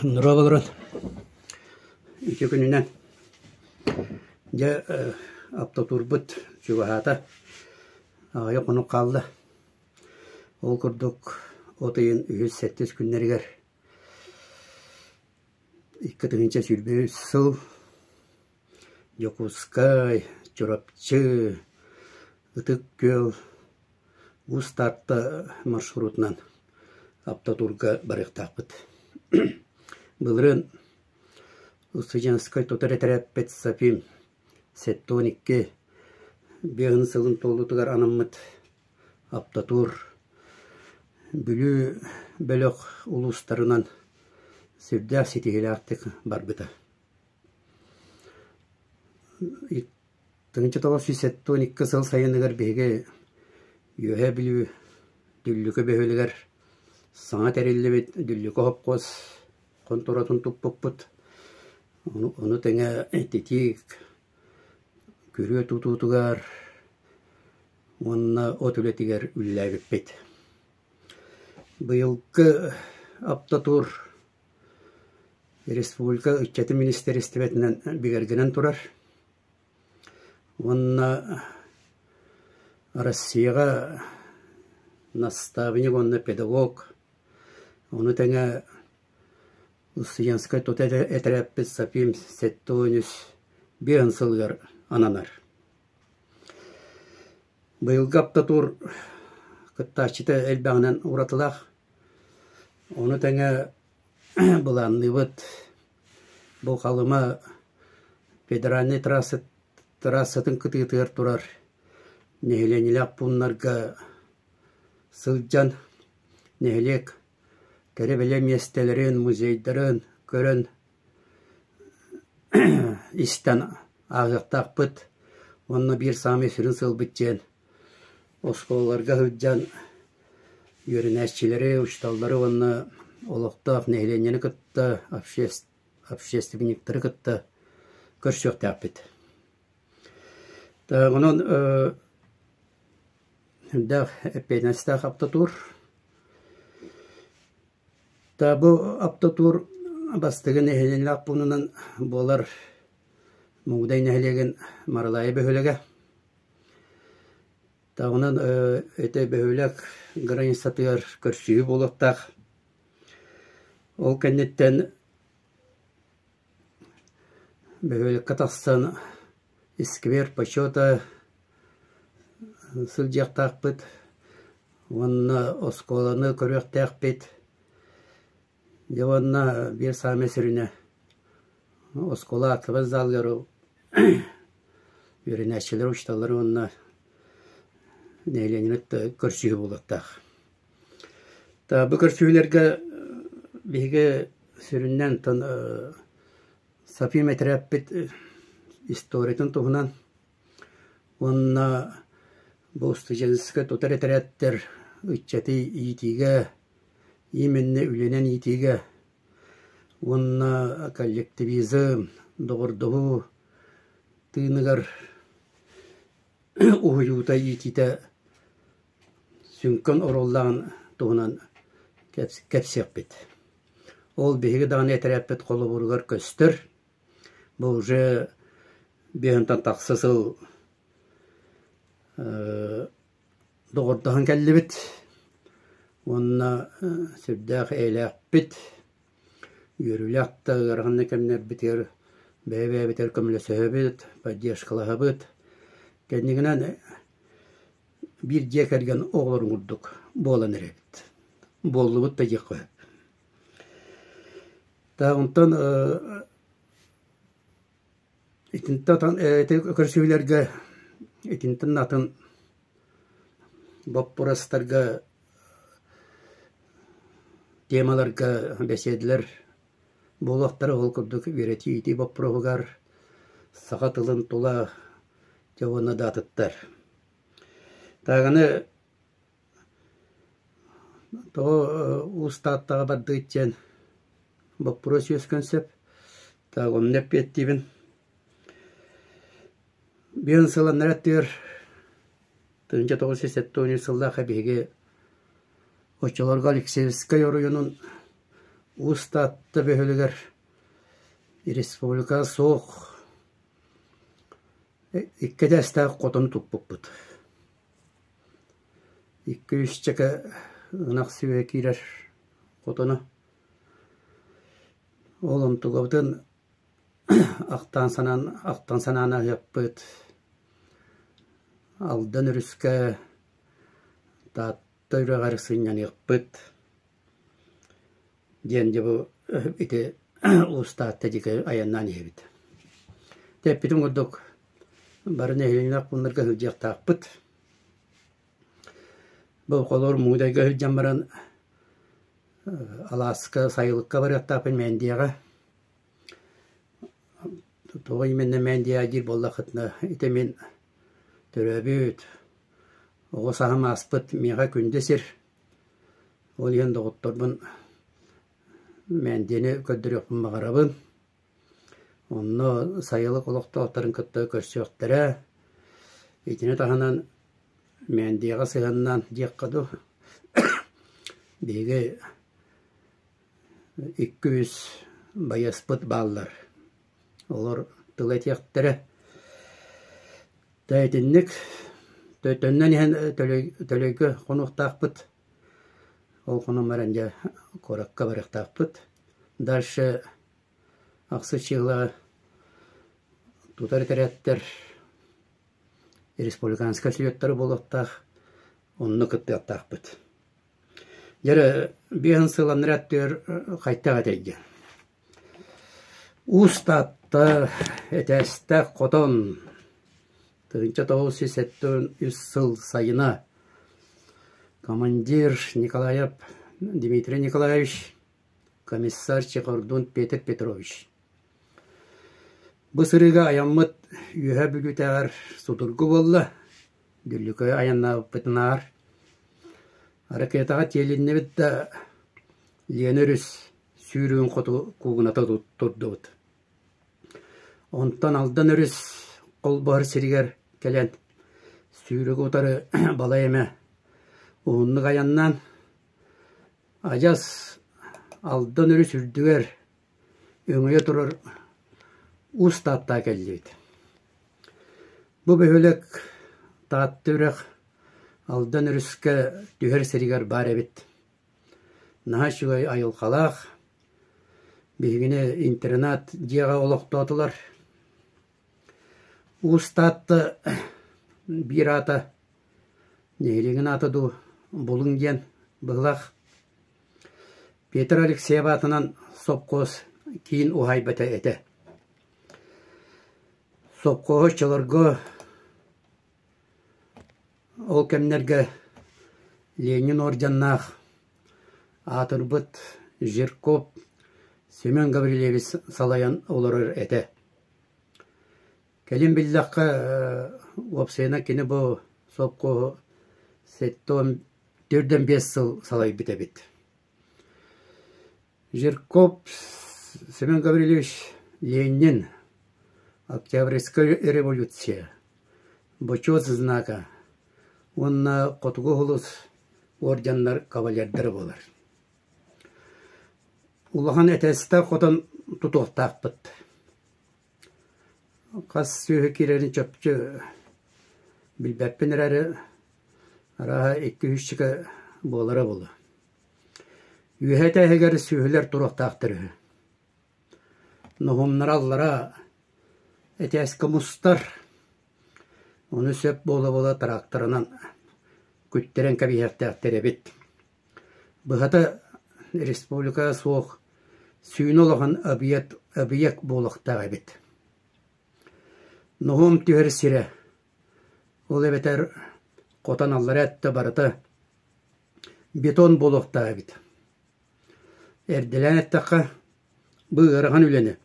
Nura bolurun. İki gününden ya apta turbut çubahata ağaya konu kaldı. Ol kurduk otayın 108 günleriger. İki tığınca sürbeyi sıl Yokuskay, Çorapçı, Itık Göl, bu startta marşrutnan apta turga barıqtaqbıt. Былырын Usıjanskay totare terapet sapim Settonikke Beğın sılın tolutугар anamıt apta tur Bülü bölök uluslarından Sürdağ sitihili artık barbıta. Tığınca tavası Settonikke sıl sayınıgar bege Yöhe bilü düllükü behölügar Sana terilli bit düllükü hopkos Kontoratun tuppuput. Onu tenge tetik Kürüye tututugar Onna otületiger ülläbipet. Bıyılkı apta tur Respublika Üççeti Ministeri istibetinden bigergenen turar. Onna Rossiyaga nastavnik onna pedagog. Onu tenge Usıjanskay totale etrapet sapim Settonus bir sılgar ananar. Bıyılgı apta tur kıttaşçıda elbağınan uğratılaq. Onu tenge bulanlıbıt bu kalıma federalni terasatın kıtıgıtır turar. Nehilenilak bunlarga sılcan nehilik Kerebele mestelerin, muzeylerin, körün istan ağıqtaq bıt. Onu bir sami sürün sılbıtcan. Oskolarga hıdcan yörünəşçileri, uçtalları onu oluqtaq nehilenini kıtta, общественниктері kıtta körsök taqbıt. Onun hündaq epeynestak apta tur. Bu apta tur bastığı nehilenilak bunun bolar muğday nehilegen maralayı behölege. Onun öte behölek gırayın satıyor körsüğü boluqtaq. Ol kennetten behölek kataqsan iskver paşota sılcaq taqbıt. Onu oskolanı körüq taqbıt. Devonna bir sami sürüne oskola atlıbaz dalgarı yörünəşçiler uçtalları onna neylenini körsüğü buluqtaq. Bu körsüğülerge bege süründen sapim etrapet istoriyatin tohunan onna bu Usıjanskay totare teratler üççeti itiga İmenine ülenen itiga onna kollektivizm doğurduğu tığınıgar uyuta itite sünkön orollan toğunan kepsiyapet. Ol behiga dağını eterapet kolu vurugar köstür. Bu uca behantan taksasıl doğurduğun kellibet. Onna sürdağ eylaqbit yürülaq da garğanna kemner biter bebe biter kömle söhbet поддержкалабыт kendine bir jekergen oğlur vurduk bolan erebit bollubut da jekö ta ondan itintan körsülerge itintan atın bapporastarga temalarga besedler bolaqtары ol kurduk vereti iti bapprogar saqatılın tola javona datıttar. Tağını to ustattağa bardı için bappro söz konsep tağın nep ettiğin bir sılan nerettir tığınca 970 yılda habege Hoçolorga Алексеевская районун Устатты бөхөлігер республика соқ иккеде астағы қотыны тұппық бұд. Икке үш чака ынақ сөе кейлер қотыны. Олым тұғабдың ақтан санана яппыд. Алдан үріске татты үрағар сыннан яппыд. Денде бұл ите ұстатты деке аяннан ебід. Тәппетін күрдік барын әйелінақ бұнларға хүлдек тақпыд. Бұл қолыр мұғдайға хүлден баран Аласка сайылыққа бар аттапын мәндияға. Тоғай менне мәндия жер болла қытына ите мен түрәбіт. Оғы сағым аспыт меға күндесер. Ол енді ғыттырбын мәндені көддірекпін мағарабын. Онны сайылық олықта оттарын күтті көрсөқтірі. Етіне тағынан мәндияға сығаннан дек қаду. Беге 200 байаспыт баллар. Олар тылы тектірі. Тәйтінлік төттөннен ен төлөйгі қонуқтақпыт. Ол қоным әрінде қораққа барықтақпыт. Дальше ақсы чиғылығы тутар тәрәттер республиканская сүйеттері болуқтақ. Онны күтті аттақпыт. Жәрі бейін сылан рәттер қайттаға тәйді. Устатты әтәсті қотон. Тығынча 970 сыл сайына командир Николаев Дмитрий Николаевич, комиссар Чекордун Петр Петрович. Бұл сырыға аяммыт үйе бүгітәғар судырғы болла, дүрлікі аянна бұтынағар. Аракетаға телінне бітті ленеріс сүйрүүн қоту кугуната тұрды бұд. Онтан алдан өріс қол бар сиригер келен сүйрігі ұтары бала еме. Оғынлық аяннан ажас алдан өрі сүрдігер өңөе тұрыр ұстатта келдейді. Бұл бөхөлік таатты үрек алдан өріске түйер серігер бар әбет. Наға шүгай айыл қалақ, бігіне интернат дияға олықты отылар. Ұстатты бір ата, нейлеген атыду бұлың ден бұғлақ. Петр Алексеев атынан сопқоз кейін ұғай бәті әті. Сопқоғы чылырғы ол кәмнерге Ленин орденнақ Атырбыт, Жиркоп, Семен Гаврилевич салаян олырыр әті. Кәлем білдаққа опсайына кені бұл сопқоғы 4-5 сыл салай біте біт. Жиркоп, Семен Гаврилевич Ленин, Октябрьская революция, Бочоз знака, онна қотығы ғылыс орденлар кавалердері болар. Улахан әтәсті қотын тұтуқтақ бұд. Қас сүйі керерін чөпчі білбәппен әрі араға 2-3 болары болы. Үйәт әйгер сүйілер тұруқтақтыры. Нұғымнар аллара әтәскі мұстар. Оны сөп болы-болы тракторынан күттерен кәбейәттәқтері бет. Бұғата республика соқ сүйін олаған объект болықтағы бет. Нұғым түйір сірі. Ол әбетер қотан аллар әтті барыты бетон болықтағы бет. Әрділән әттіққа бұғырған үлені.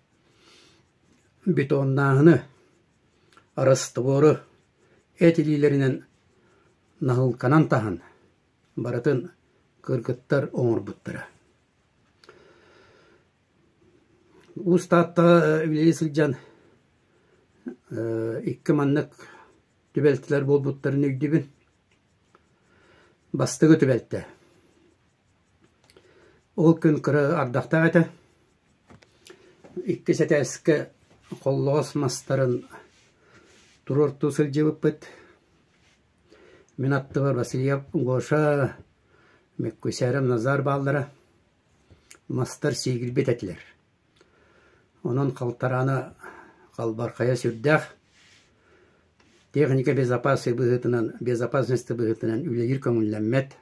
Бетоннағыны арысты боры әтілейлерінен нағылқанан тағын барытын кыргыттар оңыр бұттыры. Ұстатта үлесі жан 2 маннық түбелтілер бол бұттарын өйдебін. Бастығы түбелтті. Ол күн кыры ардақтақ әті. Икки сәтәскі қоллығыз мастарын тұрорту сылжыбып бұд. Мен атты бар Васильев Гоша Меккусәрім Назар балдары мастар сейгіл бет әтілер. Onun қалтараны қалбарқая сүрдәқ. Техника безопасности бұғытынан үлегір көңілләммет.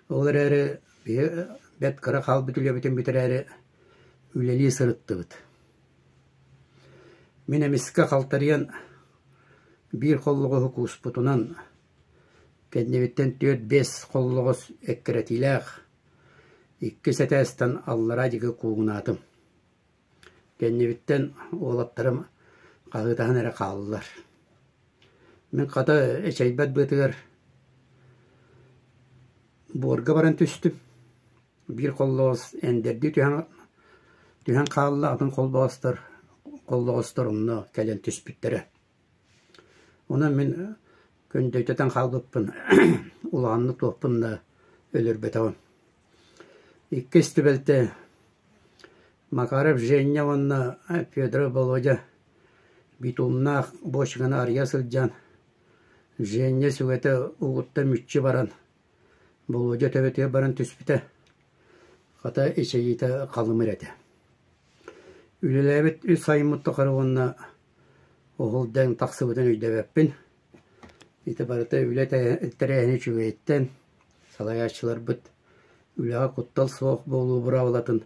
Олар әрі бәт қыра қалбы түлі бүтін бүтір әрі үлелі сырытты бұд. Мен әмескі қалтариян бір қоллығы хүкус бұтынан кәднебеттен 4-5 қоллығыз әккіретіләқ 2 сәтәстен аллара дегі қуғынатым. Кәднебеттен олаттарым қағытағын әрі қалылар. Мен қата әчәйбәт бұтығыр борға баран түстім. Bir қоллығыз әндерді түйен қалылы атын қоллығыздар онына кәлен түспіттері. Ona men köndeyteten kalbıppın, ulağanlı tohpın da ölür betavın. İki istübelte Makarov Женя onunla Fyodor Volodya bitumna boşgana araya sılcan. Женя süvete uğutta mütçü baran. Volodya töveteye baran tüspite. Kata eşeğite kalımır ete. Ülelebet üç sayımutlu karı onunla oğuldan taksıbıdan üydebepin. İtibarata ület ettereyeni çüveyetten salayaçılar bıt. Üleğa kuttal soğuk bolu bıravlatın.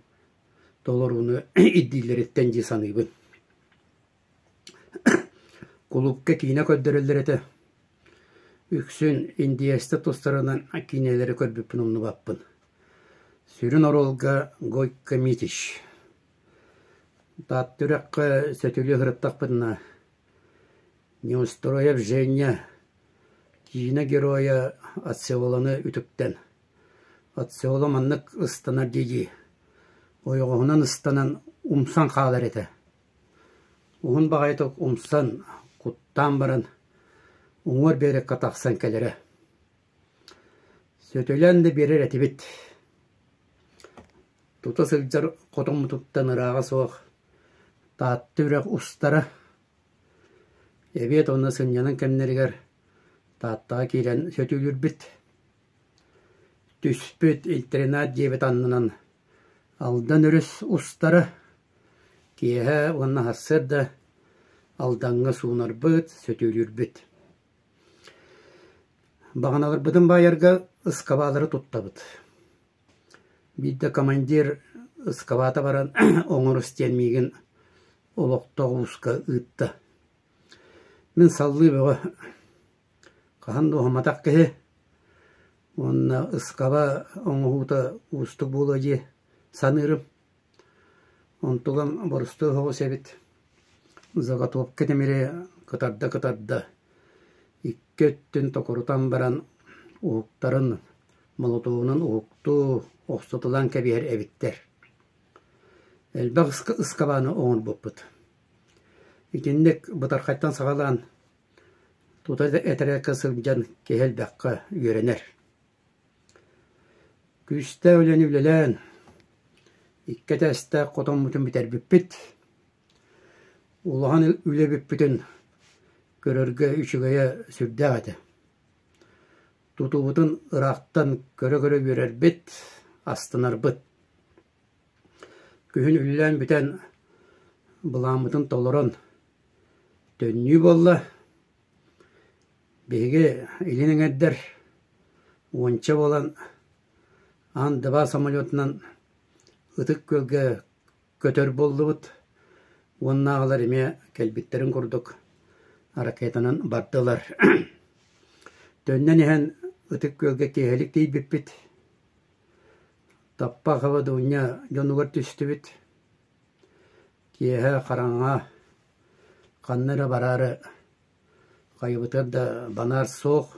Dolorunu iddiler etten cisanıybın. Kulupka kine köddürüldür ete. Üksün indiyeste tostarından kineleri körbüpün onu bappın. Sürün orolga goykka mitiş. Tattürekka sötülü hırıttaqpınna. Неустроев Женя, Кина героя Атсеоланы үтіктен. Атсеола маннык ыстанар деги. Ойғығынан ыстанан умсан қалар еті. Оғын бағайтық умсан, құттан баран, оңыр берек қатақсан кәлері. Сөтөлен де берер әті бет. Тута сылжар қотым тұттан ыраға соқ. Таатты үрек ұстары. Эбет оны сынянын кәмнергер таттаға кейлен сөтілір біт. Түспіт интернат дебет аннынан алдан үріс ұстары. Кейі оны хассыр да алданға суынар бұт, сөтілір біт. Бағаналар бұдын байырға ұскабалары тұтта бұд. Бидді командир ұскабата баран оңыр істенмеген олықтағы ұсқа ұтты. Мен саллы бұға қағанды оғаматақ кәе. Онна ұсқаба оңғуыта ұстық болу же санырым. Онтуғам бұрысты оғы сәбет. Заға топ кетемере кытарда. Икке өттін тоқырытан баран ұғықтарын молотуғынан ұғықты оқсатылан кәбер әбіттер. Әлбақ ұсқабаны оңыр бұппыд. Икендек бұтарқайттан сағалан тұтайды әтірәкі сылжан кехел бәққа үйеренер. Күсті өлен үлелен иккет әсті қотон мұтын бітер бүппіт. Улаған үле бүппітін көрерге үшігеє сүрді әді. Тұтуғытын ұрақтан көрі үйерер біт, астынар бұт. Күхін үлелен бітен бұламытын толырын. Төнні болла. Беге елінің әддер онча болан андыба самолетынан ұтық көлге көтер болды бұд. Оннағылар еме кәлбеттерін құрдық. Аракетанан бардылар. Төннен ехен ұтық көлге кейхелік дей біппіт. Таппа қавады ұня жонуғар түсті біт. Кейхе қараңа қаннары барары қайыбытыр да банар соқ.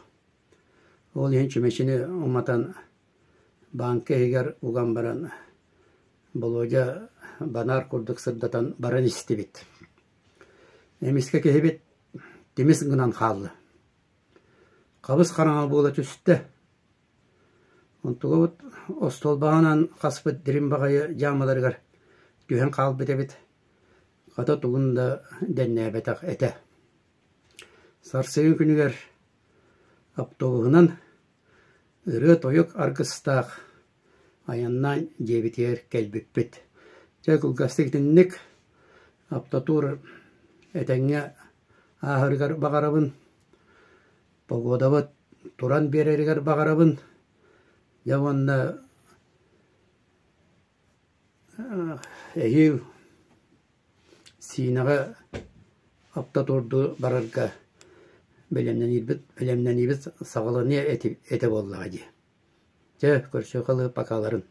Ол ең чүмешіні ұматан банкі егер ұған баран болуға банар құрдық сырдатан баран істі бет. Әмеске кехебет демес ғынан қалды. Қабыз қараңа бола түсті. Онтуга вот остол бағанан қаспыт дирим бағайы жамаларғар түйен қалбыт әбет. Қата туғында дәннәбетақ әті. Сарсыйын күнігер автобуғынан ыры тойық арғыстақ аяннан жебетер кәлбіппет. Жа күлгастықтыннік аптатур әтәңе ахырғар бағарабын, погодабыт туран берерігер бағарабын. Жаванна әйіл синаға аптатурду барырға белемнен ибіт сағылыне әте боллаға де. Жа көрші қылы пакаларын.